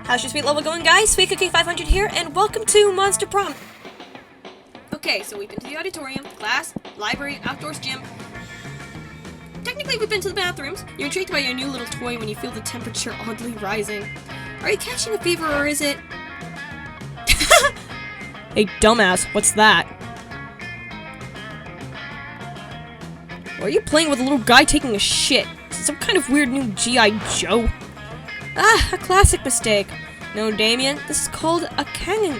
How's your sweet level going, guys? Sweet Cookie 500 here, and welcome to Monster Prom. Okay, so we've been to the auditorium, class, library, outdoors gym. Technically, we've been to the bathrooms. You're intrigued by your new little toy when you feel the temperature oddly rising. Are you catching a fever, or is it... Hey, dumbass, what's that? Or are you playing with a little guy taking a shit? Some kind of weird new G.I. Joe? Ah, a classic mistake. No, Damien, this is called a kangana.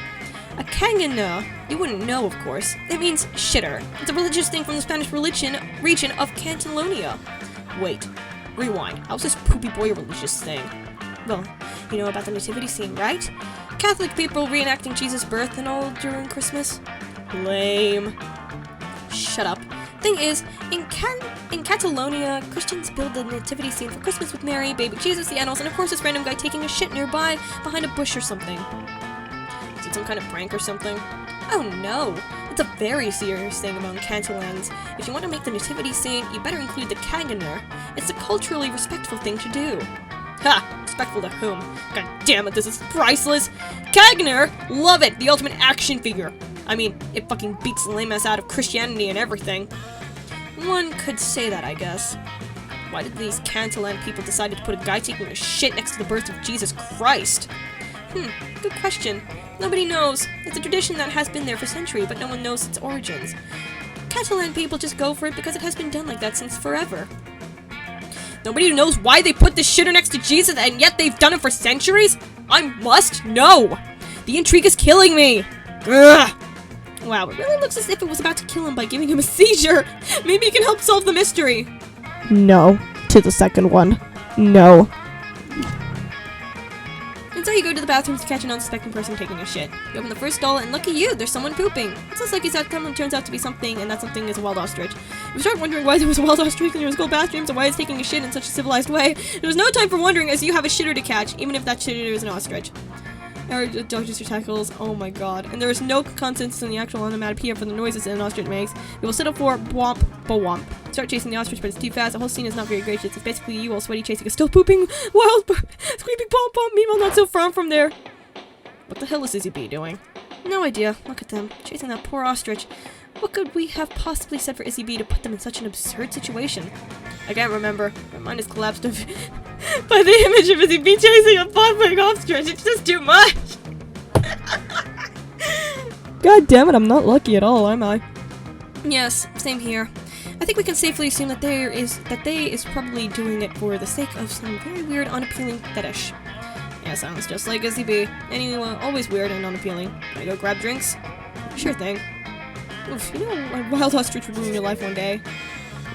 You wouldn't know, of course. It means shitter. It's a religious thing from the Spanish region of Catalonia. Wait, rewind. How's this poopy boy a religious thing? Well, you know about the nativity scene, right? Catholic people reenacting Jesus' birth and all during Christmas? Lame. Shut up. Thing is, in Catalonia, Christians build the nativity scene for Christmas with Mary, baby Jesus, the animals, and of course this random guy taking a shit nearby behind a bush or something. Is it some kind of prank or something? Oh no! It's a very serious thing among Catalans. If you want to make the nativity scene, you better include the kaganer. It's a culturally respectful thing to do. Ha! Respectful to whom? God damn it, this is priceless! Kaganer! Love it! The ultimate action figure! I mean, it fucking beats the lame ass out of Christianity and everything. One could say that, I guess. Why did these Catalan people decide to put a guy taking a shit next to the birth of Jesus Christ? Good question. Nobody knows. It's a tradition that has been there for centuries, but no one knows its origins. Catalan people just go for it because it has been done like that since forever. Nobody knows why they put this shitter next to Jesus, and yet they've done it for centuries? I must know! The intrigue is killing me! Ugh! Wow, it really looks as if it was about to kill him by giving him a seizure. Maybe it can help solve the mystery. No. To the second one. No. And so you go to the bathroom to catch an unsuspecting person taking a shit. You open the first stall, and look at you, there's someone pooping. It's less likely that someone turns out to be something, and that something is a wild ostrich. You start wondering why there was a wild ostrich in your school bathrooms, and why it's taking a shit in such a civilized way. There's no time for wondering, as you have a shitter to catch, even if that shitter is an ostrich. Or dodges your tackles, oh my god. And there is no consensus in the actual onomatopoeia for the noises an ostrich makes. You will settle for bwomp, bwomp. Start chasing the ostrich, but it's too fast. The whole scene is not very gracious. It's basically you all sweaty chasing a still pooping, wild, screaming bomb bomb, meanwhile not so far from there. What the hell is Izzy B doing? No idea. Look at them, chasing that poor ostrich. What could we have possibly said for Izzy B to put them in such an absurd situation? I can't remember. My mind is collapsed by the image of Izzy B chasing a bobbing ostrich. It's just too much. God damn it, I'm not lucky at all, am I? Yes, same here. I think we can safely assume that they is probably doing it for the sake of some very weird, unappealing fetish. Yeah, sounds just like Izzy B. Anyway, always weird and unappealing. Can I go grab drinks? Sure thing. Oof, you know a wild ostrich would ruin your life one day.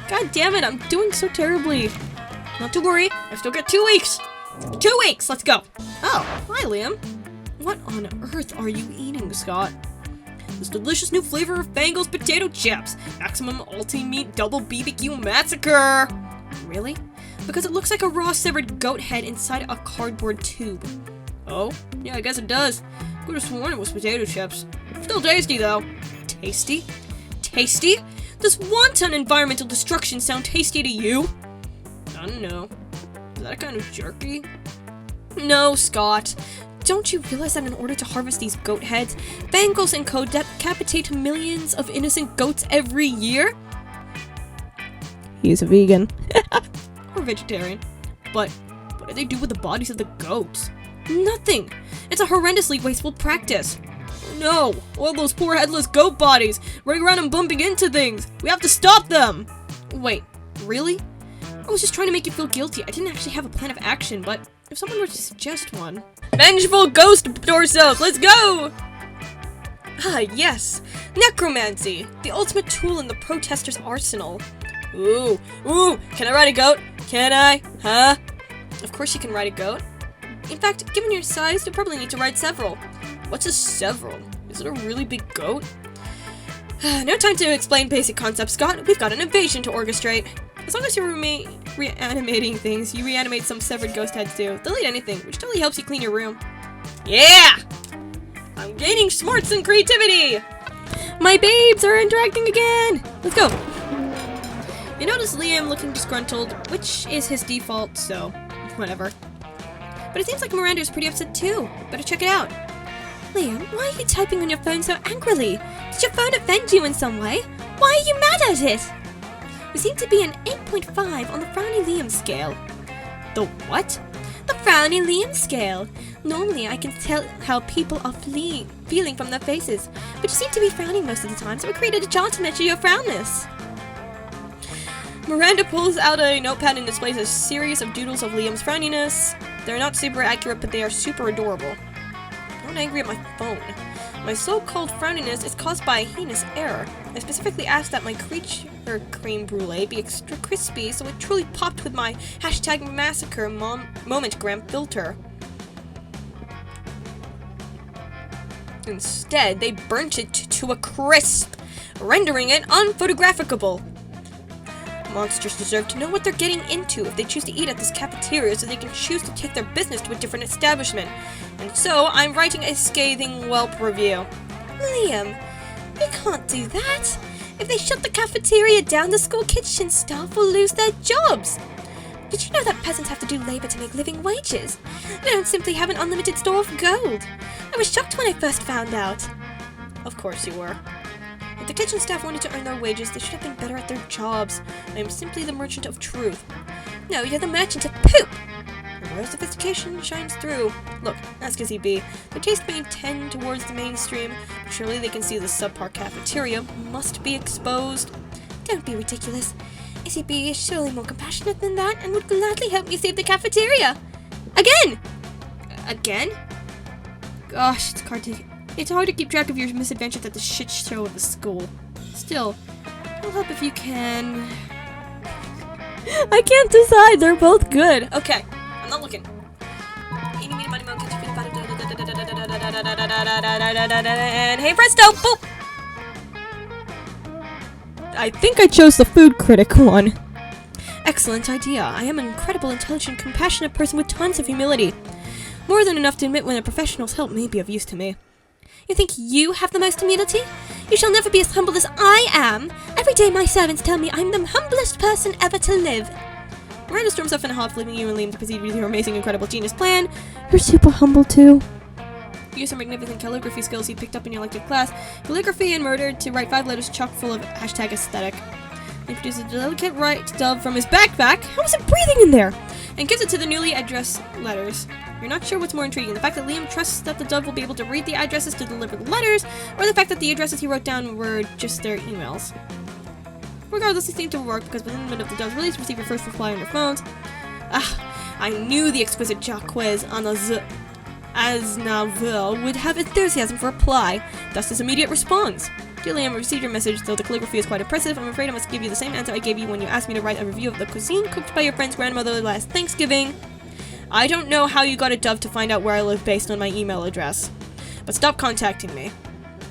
God damn it, I'm doing so terribly. Not to worry, I still got 2 weeks. 2 weeks, let's go. Oh, hi Liam. What on earth are you eating, Scott? This delicious new flavor of Fango's potato chips. Maximum ulti-meat double BBQ massacre. Really? Because it looks like a raw severed goat head inside a cardboard tube. Oh? Yeah, I guess it does. Could have sworn it was potato chips. Still tasty though. Tasty? Tasty? Does wanton environmental destruction sound tasty to you? I don't know. Is that a kind of jerky? No, Scott. Don't you realize that in order to harvest these goat heads, Bengals and Co. decapitate millions of innocent goats every year? He's a vegan. Or vegetarian. But what do they do with the bodies of the goats? Nothing! It's a horrendously wasteful practice. No! All those poor headless goat bodies! Running around and bumping into things! We have to stop them! Wait, really? I was just trying to make you feel guilty. I didn't actually have a plan of action, but if someone were to suggest one... Vengeful ghost torsos! Let's go! Ah, yes! Necromancy! The ultimate tool in the protester's arsenal. Ooh, can I ride a goat? Can I? Huh? Of course you can ride a goat. In fact, given your size, you'll probably need to ride several. What's a several? Is it a really big goat? No time to explain basic concepts, Scott. We've got an invasion to orchestrate. As long as you're reanimating things, you reanimate some severed ghost heads too. They'll eat anything, which totally helps you clean your room. Yeah! I'm gaining smarts and creativity! My babes are interacting again! Let's go! You notice Liam looking disgruntled, which is his default, so whatever. But it seems like Miranda's pretty upset too. Better check it out. Liam, why are you typing on your phone so angrily? Did your phone offend you in some way? Why are you mad at it? You seem to be an 8.5 on the Frowny Liam scale. The what? The Frowny Liam scale. Normally I can tell how people are feeling from their faces, but you seem to be frowning most of the time, so I created a chart to measure your frownness. Miranda pulls out a notepad and displays a series of doodles of Liam's frowniness. They're not super accurate, but they are super adorable. I'm not angry at my phone. My so-called frowniness is caused by a heinous error. I specifically asked that my creature creme brulee be extra crispy, so it truly popped with my #massacre momentgram filter. Instead, they burnt it to a crisp, rendering it unphotographable. Monsters deserve to know what they're getting into if they choose to eat at this cafeteria, so they can choose to take their business to a different establishment. And so, I'm writing a scathing Yelp review. Liam, we can't do that. If they shut the cafeteria down, the school kitchen staff will lose their jobs. Did you know that peasants have to do labor to make living wages? They don't simply have an unlimited store of gold. I was shocked when I first found out. Of course you were. If the kitchen staff wanted to earn their wages, they should have been better at their jobs. I am simply the merchant of truth. No, you're the merchant of poop! And where sophistication shines through. Look, ask Izzy B. Their taste may tend towards the mainstream, but surely they can see the subpar cafeteria must be exposed. Don't be ridiculous. Izzy B is surely more compassionate than that and would gladly help me save the cafeteria. Again! Again? Gosh, it's hard to keep track of your misadventures at the shit show of the school. Still, I'll help if you can. I can't decide. They're both good. Okay, I'm not looking. And hey presto, boop! I think I chose the food critic one. Excellent idea. I am an incredible, intelligent, compassionate person with tons of humility. More than enough to admit when a professional's help may be of use to me. You think you have the most humility? You shall never be as humble as I am. Every day my servants tell me I'm the humblest person ever to live. Miranda storms off in a huff, leaving you and Liam to proceed with your amazing, incredible genius plan. You're super humble too. Use some magnificent calligraphy skills you picked up in your elective class, calligraphy and murder, to write 5 letters chock full of #aesthetic. He produces a delicate white dove from his backpack. How is it breathing in there? And gives it to the newly addressed letters. You're not sure what's more intriguing, the fact that Liam trusts that the dove will be able to read the addresses to deliver the letters, or the fact that the addresses he wrote down were just their emails. Regardless, it seemed to work, because within a minute of the dove's release, receive your first reply on your phones. I knew the exquisite Jacques Aznavour would have enthusiasm for reply, thus his immediate response. Dear Liam, I received your message, though the calligraphy is quite impressive. I'm afraid I must give you the same answer I gave you when you asked me to write a review of the cuisine cooked by your friend's grandmother last Thanksgiving. I don't know how you got a dove to find out where I live based on my email address, but stop contacting me.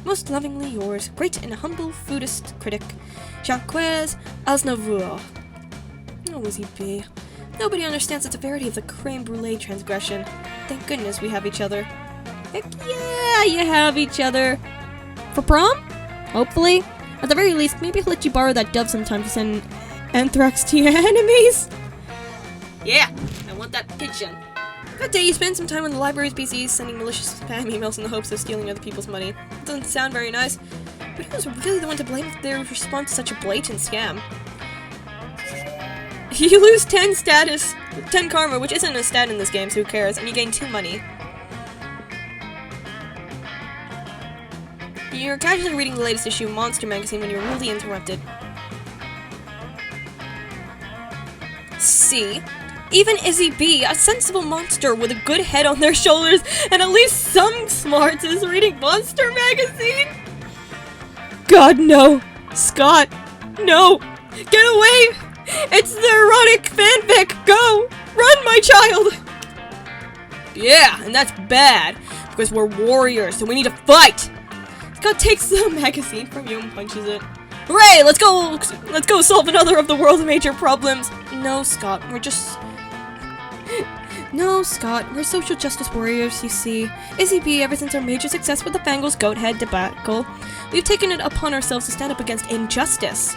Most lovingly yours, great and humble foodist critic, Jacques Aznavour. Oh, Izzy B. Nobody understands the severity of the creme brulee transgression. Thank goodness we have each other. Heck yeah, you have each other. For prom? Hopefully. At the very least, maybe I'll let you borrow that dove sometime to send anthrax to your enemies. Yeah, I want that pigeon. That day you spend some time on the library's PCs sending malicious spam emails in the hopes of stealing other people's money. It doesn't sound very nice, but who's really the one to blame if they respond to such a blatant scam? You lose 10 karma, which isn't a stat in this game, so who cares, and you gain 2 money. You're casually reading the latest issue of Monster magazine when you're rudely interrupted. See? Even Izzy B, a sensible monster with a good head on their shoulders and at least some smarts, is reading Monster magazine? God, no. Scott, no. Get away! It's the erotic fanfic! Go! Run, my child! Yeah, and that's bad, because we're warriors, so we need to fight! Scott takes the magazine from you and punches it. Hooray! Let's go solve another of the world's major problems! No, Scott, No, Scott, we're social justice warriors, you see. Izzy B, ever since our major success with the Fangles goat head debacle, we've taken it upon ourselves to stand up against injustice.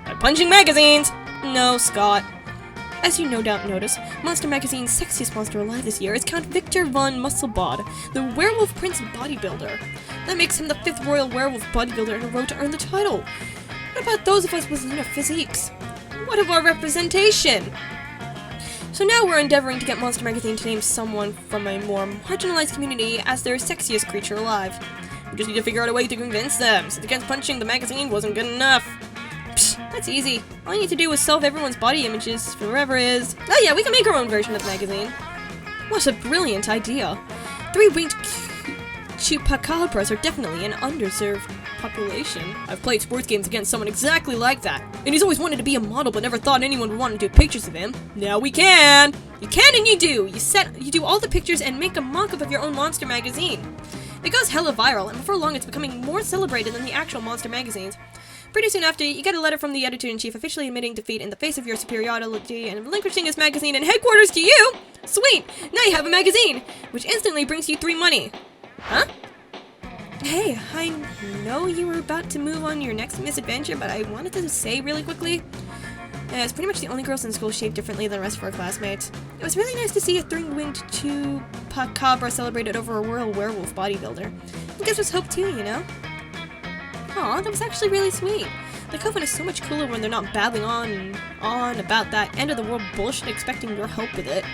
By punching magazines! No, Scott. As you no doubt notice, Monster Magazine's sexiest monster alive this year is Count Victor von Musselbod, the Werewolf Prince Bodybuilder. That makes him the 5th Royal Werewolf Bodybuilder in a row to earn the title. What about those of us with leaner physiques? What of our representation? So now we're endeavoring to get Monster Magazine to name someone from a more marginalized community as their sexiest creature alive. We just need to figure out a way to convince them, since against punching the magazine wasn't good enough. Psh, that's easy. All you need to do is solve everyone's body images forever is... Oh yeah, we can make our own version of the magazine. What a brilliant idea. 3-winged chupacabras are definitely an underserved population. I've played sports games against someone exactly like that, and he's always wanted to be a model but never thought anyone would want to do pictures of him. Now we can! You can and you do! You do all the pictures and make a mock-up of your own monster magazine. It goes hella viral, and before long it's becoming more celebrated than the actual monster magazines. Pretty soon after, you get a letter from the editor-in-chief officially admitting defeat in the face of your superiority and relinquishing his magazine and headquarters to you! Sweet! Now you have a magazine! Which instantly brings you 3 money. Huh? Hey, I know you were about to move on to your next misadventure, but I wanted to say really quickly. As pretty much the only girls in school shaped differently than the rest of our classmates. It was really nice to see a 3-winged chupacabra celebrated over a royal werewolf bodybuilder. It gives us hope too, you know? Aw, that was actually really sweet. The Coven is so much cooler when they're not babbling on and on about that end-of-the-world bullshit expecting your help with it.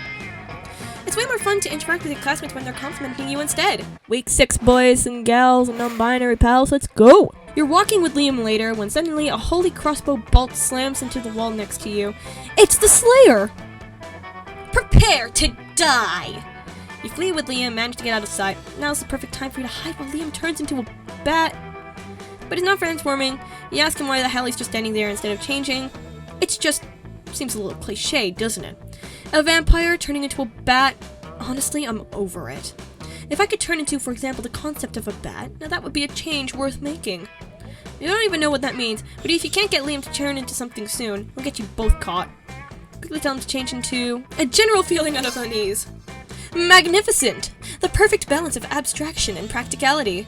It's way more fun to interact with your classmates when they're complimenting you instead. Week 6, boys and gals and non-binary pals, let's go! You're walking with Liam later when suddenly a holy crossbow bolt slams into the wall next to you. It's the Slayer! Prepare to die! You flee with Liam, manage to get out of sight. Now's the perfect time for you to hide while Liam turns into a bat. But he's not transforming. You ask him why the hell he's just standing there instead of changing. It's just... seems a little cliche, doesn't it? A vampire turning into a bat? Honestly, I'm over it. If I could turn into, for example, the concept of a bat, now that would be a change worth making. You don't even know what that means, but if you can't get Liam to turn into something soon, we'll get you both caught. Quickly tell him to change into a general feeling of unease. Magnificent! The perfect balance of abstraction and practicality.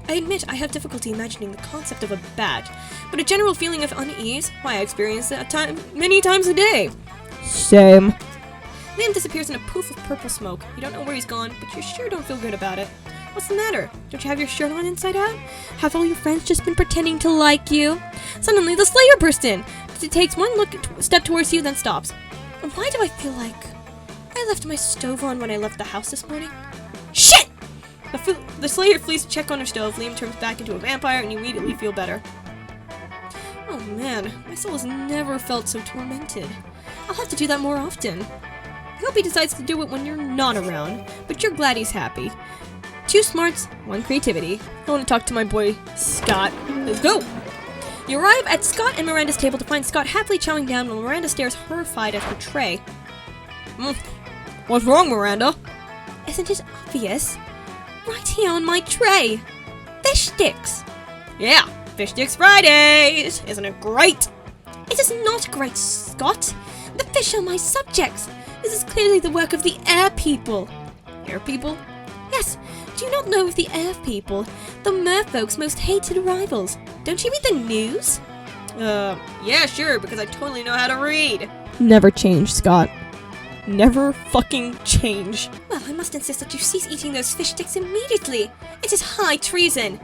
I admit I have difficulty imagining the concept of a bat, but a general feeling of unease, why I experience that many times a day. Same. Liam disappears in a poof of purple smoke. You don't know where he's gone, but you sure don't feel good about it. What's the matter? Don't you have your shirt on inside out? Have all your friends just been pretending to like you? Suddenly the Slayer bursts in. It takes one step towards you, then stops. And why do I feel like I left my stove on when I left the house this morning? Shit! The Slayer flees to check on her stove. Liam turns back into a vampire and you immediately feel better. Oh man, my soul has never felt so tormented. I'll have to do that more often. I hope he decides to do it when you're not around, but you're glad he's happy. 2 smarts, 1 creativity. I want to talk to my boy, Scott. Let's go! You arrive at Scott and Miranda's table to find Scott happily chowing down while Miranda stares horrified at her tray. What's wrong, Miranda? Isn't it obvious? Right here on my tray. Fish sticks. Yeah, Fish Sticks Fridays! Isn't it great? It is not great, Scott. The fish are my subjects. This is clearly the work of the air people. Air people? Yes. Do you not know of the air people? The merfolk's most hated rivals. Don't you read the news? Yeah, sure, because I totally know how to read. Never change, Scott. Never fucking change. Well, I must insist that you cease eating those fish sticks immediately. It is high treason.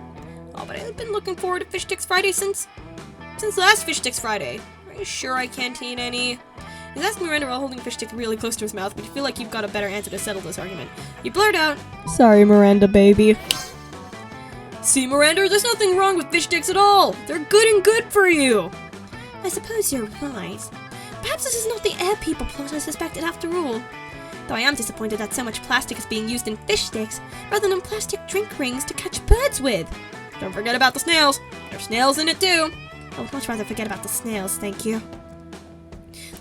Oh, but I've been looking forward to Fish Sticks Friday since last Fish Sticks Friday. Are you sure I can't eat any? He's asking Miranda while holding fish stick really close to his mouth, but you feel like you've got a better answer to settle this argument. You blurt out, Sorry, Miranda, baby. See, Miranda, there's nothing wrong with fish sticks at all. They're good and good for you. I suppose you're right. Perhaps this is not the air people plot I suspected after all. Though I am disappointed that so much plastic is being used in fish sticks rather than plastic drink rings to catch birds with. Don't forget about the snails. There's snails in it too. I would much rather forget about the snails, thank you.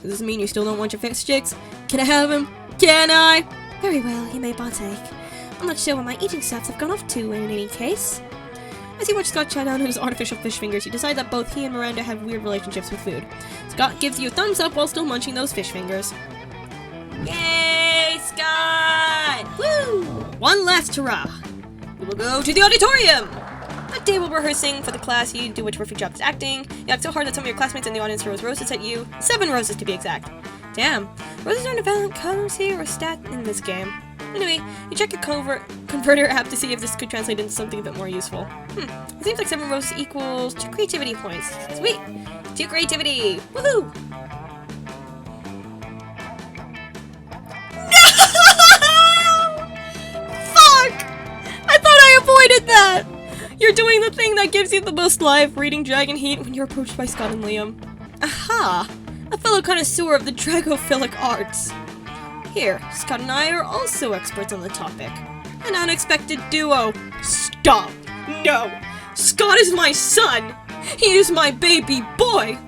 Does this mean you still don't want your fish sticks? Can I have them? Can I? Very well, you may partake. I'm not sure where my eating stats have gone off to in any case. As you watch Scott chow down on his artificial fish fingers, you decide that both he and Miranda have weird relationships with food. Scott gives you a thumbs up while still munching those fish fingers. Yay, Scott! Woo! One last hurrah! We will go to the auditorium! That day while rehearsing for the class, you do a terrific job at acting. You act so hard that some of your classmates in the audience throws roses at you. 7 roses to be exact. Damn, roses aren't a valid currency or a stat in this game. Anyway, you check your converter app to see if this could translate into something a bit more useful. It seems like 7 roses equals 2 creativity points. Sweet! 2 creativity! Woohoo! Fuck! I thought I avoided that! You're doing the thing that gives you the most life, reading Dragon Heat when you're approached by Scott and Liam. Aha! A fellow connoisseur of the dragophilic arts. Here, Scott and I are also experts on the topic. An unexpected duo. Stop! No! Scott is my son! He is my baby boy!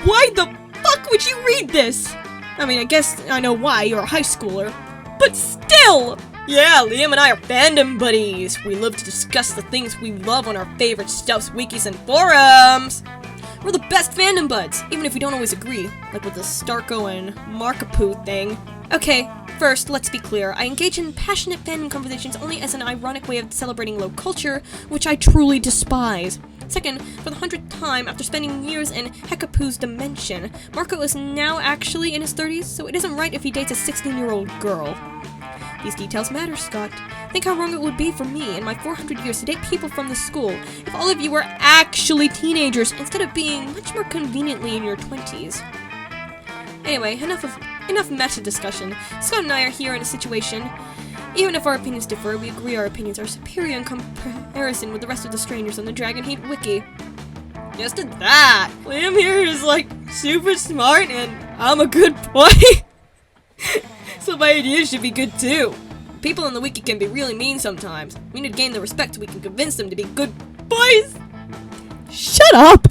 Why the fuck would you read this? I mean, I guess I know why, you're a high schooler. But still! Yeah, Liam and I are fandom buddies. We love to discuss the things we love on our favorite stuffs, wikis, and forums. We're the best fandom buds, even if we don't always agree, like with the Starko and Markapoo thing. Okay, first, let's be clear. I engage in passionate fandom conversations only as an ironic way of celebrating low culture, which I truly despise. Second, for the 100th time, after spending years in Hekapoo's dimension, Marco is now actually in his 30s, so it isn't right if he dates a 16-year-old girl. These details matter, Scott. Think how wrong it would be for me in my 400 years to date people from this school if all of you were actually teenagers instead of being much more conveniently in your 20s. Anyway, enough meta discussion. Scott and I are here in a situation. Even if our opinions differ, we agree our opinions are superior in comparison with the rest of the strangers on the Dragon Heat wiki. Just at that, Liam here is like super smart and I'm a good boy. So my ideas should be good too. People in the wiki can be really mean sometimes. We need to gain their respect so we can convince them to be good boys. Shut up!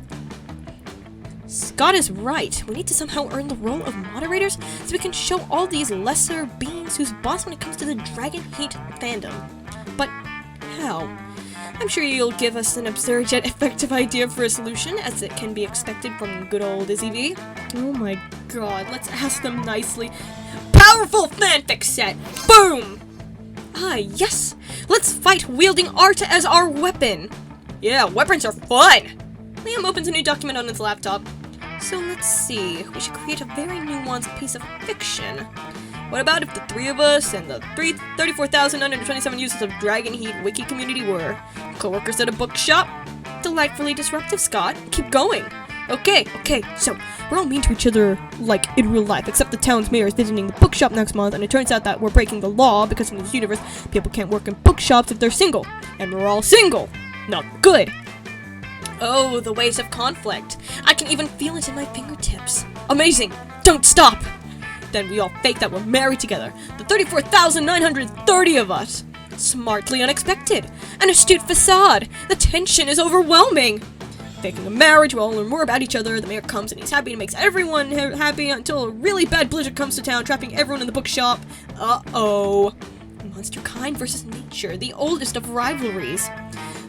Scott is right. We need to somehow earn the role of moderators so we can show all these lesser beings who's boss when it comes to the Dragon Heat fandom. But how? I'm sure you'll give us an absurd yet effective idea for a solution, as it can be expected from good old Izzy V. Oh my god, let's ask them nicely. Powerful fanfic set! Boom! Ah, yes! Let's fight wielding art as our weapon! Yeah, weapons are fun! Liam opens a new document on his laptop. So let's see, we should create a very nuanced piece of fiction. What about if the 3 of us and the 34,927 users of Dragon Heat wiki community were co-workers at a bookshop? Delightfully disruptive, Scott. Keep going. Okay, so we're all mean to each other, like, in real life, except the town's mayor is visiting the bookshop next month, and it turns out that we're breaking the law because in this universe, people can't work in bookshops if they're single. And we're all single. Not good. Oh, the waves of conflict. I can even feel it in my fingertips. Amazing. Don't stop. Then we all fake that we're married together. The 34,930 of us. Smartly unexpected. An astute facade. The tension is overwhelming. Faking a marriage, we'll all learn more about each other. The mayor comes and he's happy and makes everyone happy until a really bad blizzard comes to town, trapping everyone in the bookshop. Uh-oh. Monster kind versus nature, the oldest of rivalries.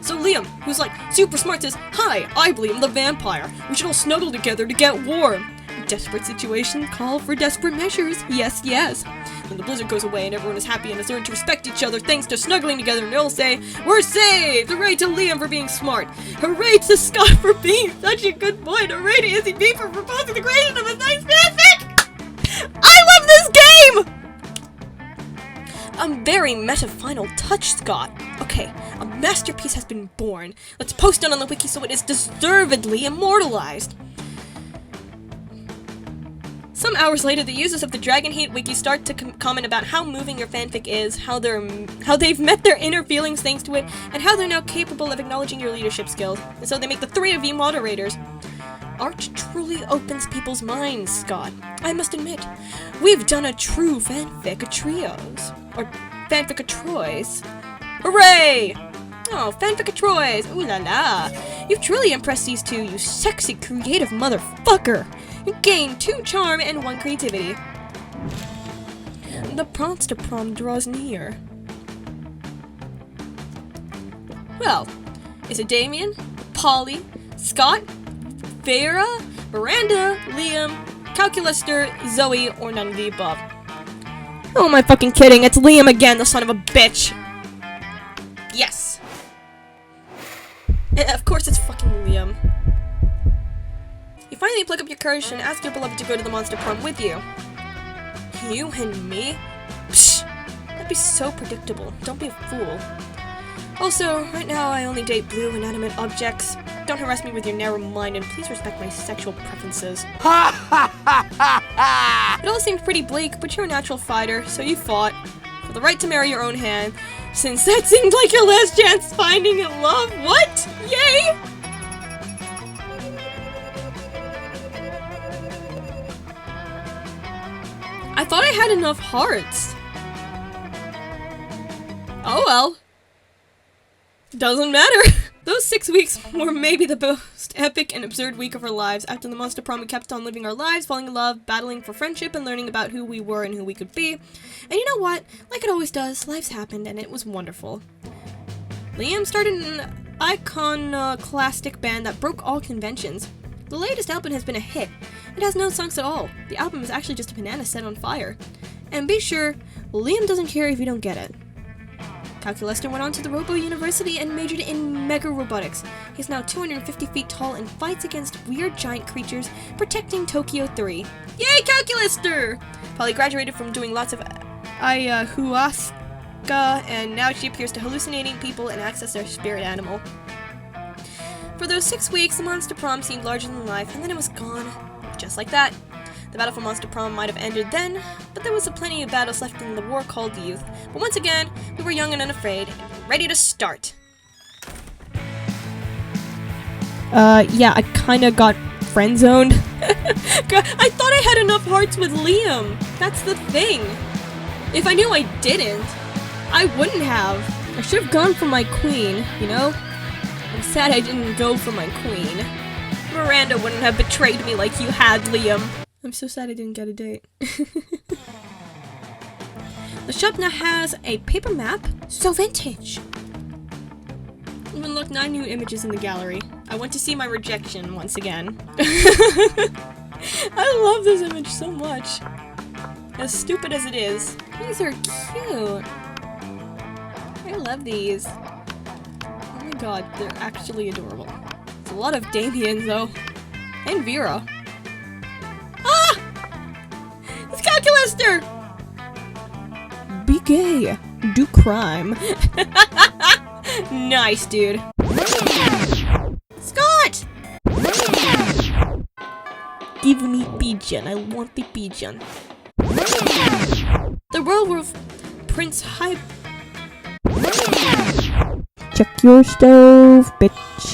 So Liam, who's like super smart, says, "Hi, I believe I'm the vampire. We should all snuggle together to get warm." Desperate situation call for desperate measures. Yes, yes. When the blizzard goes away and everyone is happy and has learned to respect each other thanks to snuggling together, and they'll say, "We're saved! Hooray to Liam for being smart! Hooray to Scott for being such a good boy! And hooray to Izzy B for proposing the creation of a nice fanfic! I love this game!" A very meta final touch, Scott. Okay, a masterpiece has been born. Let's post it on the wiki so it is deservedly immortalized. Some hours later, the users of the Dragon Heat wiki start to comment about how moving your fanfic is, how they've met their inner feelings thanks to it, and how they're now capable of acknowledging your leadership skills. And so they make the 3 of you moderators. Art truly opens people's minds, Scott. I must admit, we've done a true fanfic of trios. Or fanfic of Troys. Hooray! Oh, fanfic of Troys! Ooh la la! You've truly impressed these 2, you sexy, creative motherfucker! You gain 2 charm and 1 creativity. The Monster Prom draws near. Well, is it Damien, Polly, Scott, Vera, Miranda, Liam, Calculaster, Zoe, or none of the above? Oh, am I fucking kidding? It's Liam again, the son of a bitch! Yes! Of course it's fucking Liam. You finally pluck up your courage and ask your beloved to go to the Monster Prom with you. You and me? Psh! That'd be so predictable. Don't be a fool. Also, right now I only date blue inanimate objects. Don't harass me with your narrow mind, and please respect my sexual preferences. It all seemed pretty bleak, but you're a natural fighter, so you fought for the right to marry your own hand, since that seemed like your last chance finding love. What? Yay! I thought I had enough hearts. Oh well. Doesn't matter. Those 6 weeks were maybe the most epic and absurd week of our lives. After the Monster Prom, we kept on living our lives, falling in love, battling for friendship, and learning about who we were and who we could be. And you know what? Like it always does, life's happened, and it was wonderful. Liam started an iconoclastic band that broke all conventions. The latest album has been a hit. It has no songs at all. The album is actually just a banana set on fire. And be sure, Liam doesn't care if you don't get it. Calculester went on to the Robo University and majored in mega robotics. He's now 250 feet tall and fights against weird giant creatures, protecting Tokyo 3. Yay, Calculester! Polly graduated from doing lots of ayahuasca, and now she appears to hallucinating people and access their spirit animal. For those 6 weeks, the Monster Prom seemed larger than life, and then it was gone. Just like that. The battle for Monster Prom might have ended then, but there was plenty of battles left in the war called youth. But once again, we were young and unafraid, and ready to start. Yeah, I kinda got friend-zoned. I thought I had enough hearts with Liam. That's the thing. If I knew I didn't, I wouldn't have. I should have gone for my queen, you know? I'm sad I didn't go for my queen. Miranda wouldn't have betrayed me like you had, Liam. I'm so sad I didn't get a date. The shop now has a paper map. So vintage. Even look, 9 new images in the gallery. I want to see my rejection once again. I love this image so much. As stupid as it is. These are cute. I love these. Oh my god, they're actually adorable. It's a lot of Damien though. And Vera. Ah! It's Calculester! Be gay. Do crime. Nice, dude. Scott! Give me pigeon. I want the pigeon. The werewolf Prince Hype. Check your stove, bitch.